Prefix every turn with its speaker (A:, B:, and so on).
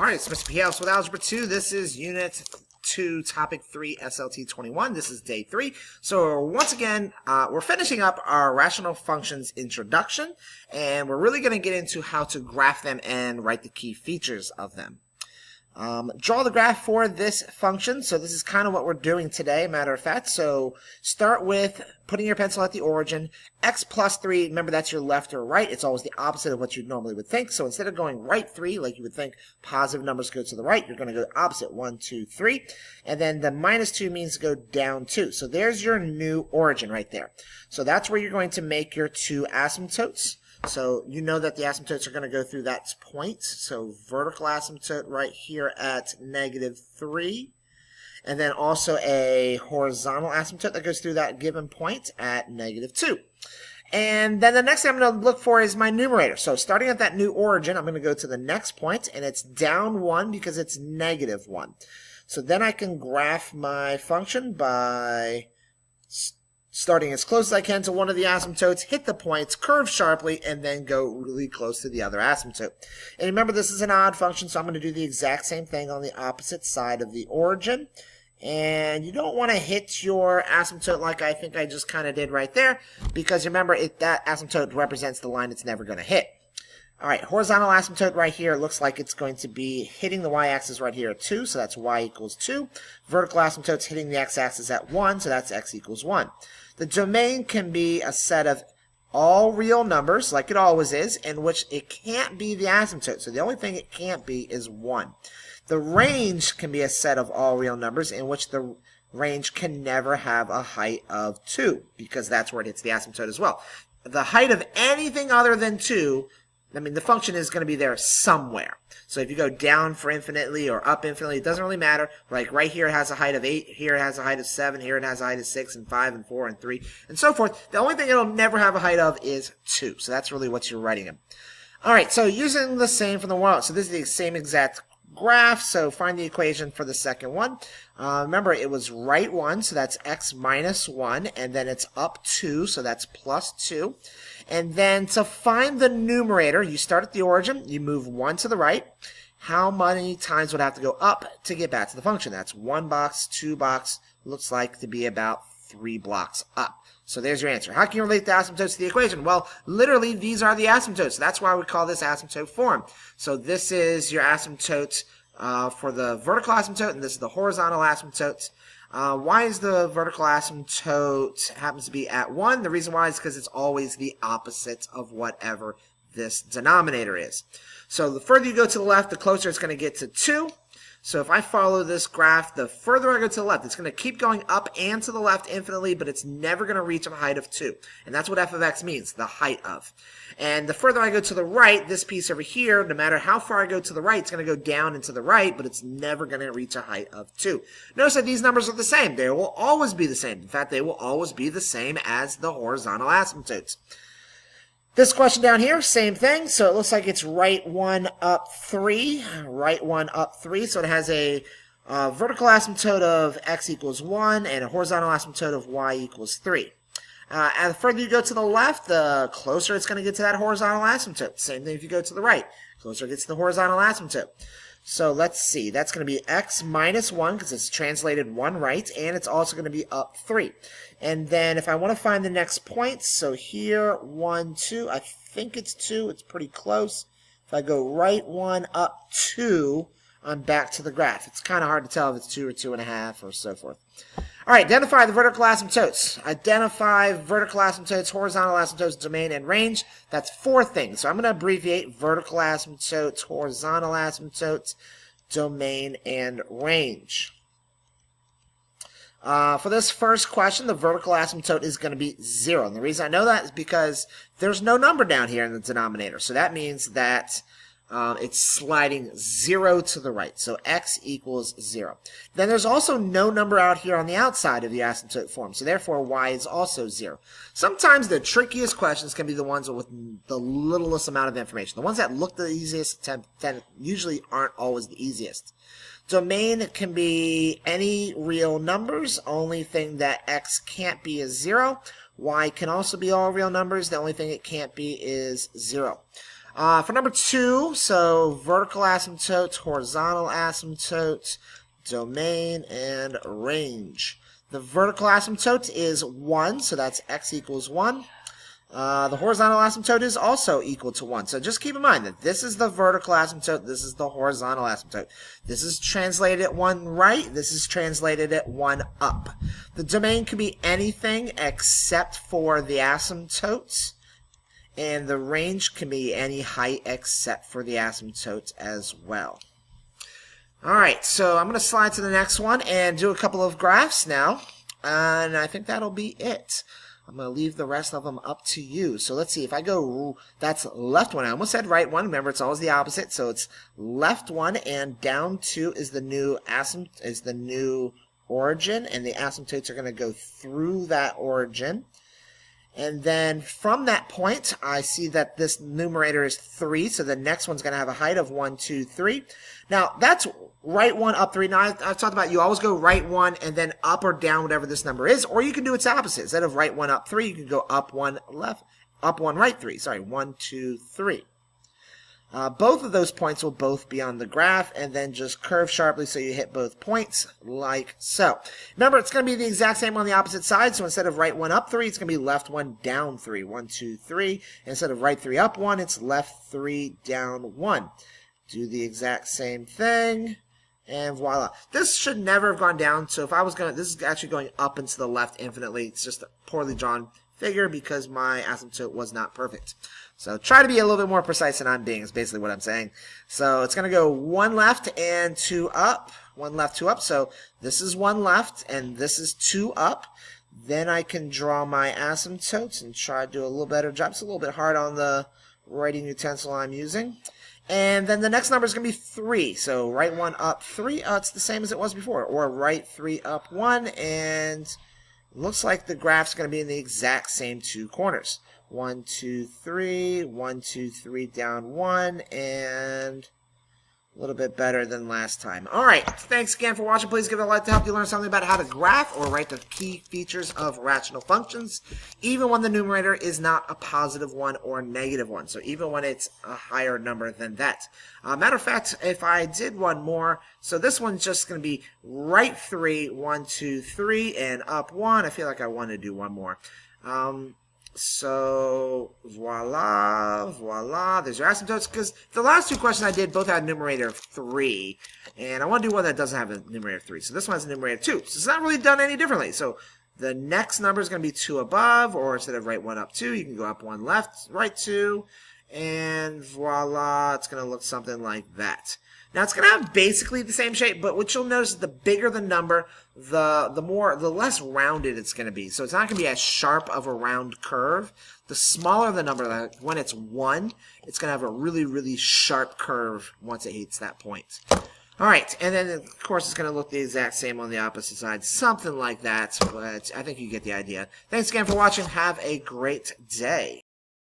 A: Alright, it's Mr. P. with Algebra 2. This is Unit 2, Topic 3, SLT21. This is Day 3. So once again, we're finishing up our rational functions introduction, and we're really going to get into how to graph them and write the key features of them. Draw the graph for this function. So this is kind of what we're doing today, matter of fact. So start with putting your pencil at the origin. X plus 3, remember that's your left or right. It's always the opposite of what you normally would think. So instead of going right 3, like you would think positive numbers go to the right, you're going to go opposite 1, 2, 3. And then the minus 2 means go down 2. So there's your new origin right there. So that's where you're going to make your two asymptotes. So you know that the asymptotes are going to go through that point. So vertical asymptote right here at -3. And then also a horizontal asymptote that goes through that given point at -2. And then the next thing I'm going to look for is my numerator. So starting at that new origin, I'm going to go to the next point, and it's down 1 because it's -1. So then I can graph my function by starting as close as I can to one of the asymptotes, hit the points, curve sharply, and then go really close to the other asymptote. And remember, this is an odd function, so I'm going to do the exact same thing on the opposite side of the origin. And you don't want to hit your asymptote like I think I just kind of did right there, because remember, that asymptote represents the line it's never going to hit. All right, horizontal asymptote right here looks like it's going to be hitting the y-axis right here at 2, so that's y equals 2. Vertical asymptote's hitting the x-axis at 1, so that's x equals 1. The domain can be a set of all real numbers, like it always is, in which it can't be the asymptote. So the only thing it can't be is 1. The range can be a set of all real numbers, in which the range can never have a height of 2, because that's where it hits the asymptote as well. The height of anything other than 2, I mean, the function is going to be there somewhere. So if you go down for infinitely or up infinitely, it doesn't really matter. Like right here it has a height of 8, here it has a height of 7, here it has a height of 6 and 5 and 4 and 3, and so forth. The only thing it'll never have a height of is 2. So that's really what you're writing in. All right, so using the same from the one, so this is the same exact graph, so find the equation for the second one. Remember, it was right 1, so that's x minus 1, and then it's up 2, so that's plus 2. And then to find the numerator, you start at the origin, you move 1 to the right. How many times would I have to go up to get back to the function? That's 1 box, 2 box, looks like to be about 3 blocks up. So there's your answer. How can you relate the asymptotes to the equation? Well, literally, these are the asymptotes. That's why we call this asymptote form. So this is your asymptote for the vertical asymptote, and this is the horizontal asymptote. Why is the vertical asymptote happens to be at 1? The reason why is because it's always the opposite of whatever this denominator is. So the further you go to the left, the closer it's going to get to 2. So if I follow this graph, the further I go to the left, it's going to keep going up and to the left infinitely, but it's never going to reach a height of 2. And that's what f of x means, the height of. And the further I go to the right, this piece over here, no matter how far I go to the right, it's going to go down and to the right, but it's never going to reach a height of 2. Notice that these numbers are the same. They will always be the same. In fact, they will always be the same as the horizontal asymptotes. This question down here, same thing. So it looks like it's right 1 up 3. Right 1 up 3. So it has a vertical asymptote of x equals 1 and a horizontal asymptote of y equals 3. And the further you go to the left, the closer it's going to get to that horizontal asymptote. Same thing if you go to the right. Closer it gets to the horizontal asymptote. So let's see. That's going to be x minus 1 because it's translated 1 right, and it's also going to be up 3. And then if I want to find the next point, so here, 1, 2, I think it's 2. It's pretty close. If I go right 1, up 2, I'm back to the graph. It's kind of hard to tell if it's 2 or 2.5 or so forth. All right, identify the vertical asymptotes. Identify vertical asymptotes, horizontal asymptotes, domain, and range. That's 4 things. So I'm going to abbreviate vertical asymptotes, horizontal asymptotes, domain, and range. For this first question, the vertical asymptote is going to be 0. And the reason I know that is because there's no number down here in the denominator. So that means that it's sliding 0 to the right. So x equals 0. Then there's also no number out here on the outside of the asymptote form. So therefore, y is also 0. Sometimes the trickiest questions can be the ones with the littlest amount of information. The ones that look the easiest usually aren't always the easiest. Domain can be any real numbers. Only thing that x can't be is 0. Y can also be all real numbers. The only thing it can't be is 0. For number 2, so vertical asymptotes, horizontal asymptotes, domain, and range. The vertical asymptote is 1, so that's x equals 1. The horizontal asymptote is also equal to 1. So just keep in mind that this is the vertical asymptote, this is the horizontal asymptote. This is translated at 1 right, this is translated at 1 up. The domain can be anything except for the asymptotes, and the range can be any height except for the asymptotes as well. Alright, so I'm going to slide to the next one and do a couple of graphs now, and I think that'll be it. I'm going to leave the rest of them up to you. So let's see, if I go, that's left 1. I almost said right 1. Remember, it's always the opposite. So it's left 1 and down 2 is the new origin, and the asymptotes are going to go through that origin. And then from that point, I see that this numerator is 3, so the next one's going to have a height of 1, 2, 3. Now, that's right 1, up 3. Now, I've talked about you always go right 1 and then up or down whatever this number is, or you can do its opposite. Instead of right 1, up 3, you can go up 1, up 1, right 3. Sorry, 1, 2, 3. Both of those points will both be on the graph, and then just curve sharply so you hit both points, like so. Remember, it's going to be the exact same on the opposite side, so instead of right 1, up 3, it's going to be left 1, down 3. 1, 2, 3. Instead of right 3, up 1, it's left 3, down 1. Do the exact same thing, and voila. This should never have gone down, so if I was going to, this is actually going up and to the left infinitely. It's just a poorly drawn figure because my asymptote was not perfect. So try to be a little bit more precise than I'm being is basically what I'm saying. So it's going to go 1 left and 2 up. 1 left, 2 up. So this is 1 left and this is 2 up. Then I can draw my asymptotes and try to do a little better job. It's a little bit hard on the writing utensil I'm using. And then the next number is going to be 3. So right 1 up 3. It's the same as it was before. Or right 3 up 1. And it looks like the graph's going to be in the exact same 2 corners. 1, 2, 3, 1, 2, 3, down 1, and a little bit better than last time. All right, thanks again for watching. Please give it a like to help you learn something about how to graph or write the key features of rational functions, even when the numerator is not a positive 1 or a negative 1, so even when it's a higher number than that. Matter of fact, if I did one more, so this one's just going to be right 3, 1, 2, 3, and up 1. I feel like I want to do one more. So, voila, voila, there's your asymptotes, because the last 2 questions I did both had a numerator of 3, and I want to do one that doesn't have a numerator of 3, so this one has a numerator of 2, so it's not really done any differently. So the next number is going to be 2 above, or instead of right 1 up 2, you can go up 1 left, right 2, and voila, it's going to look something like that. Now it's going to have basically the same shape, but what you'll notice is the bigger the number, the less rounded it's going to be. So it's not going to be as sharp of a round curve. The smaller the number, like when it's 1, it's going to have a really, really sharp curve once it hits that point. All right, and then of course it's going to look the exact same on the opposite side, something like that. But I think you get the idea. Thanks again for watching. Have a great day.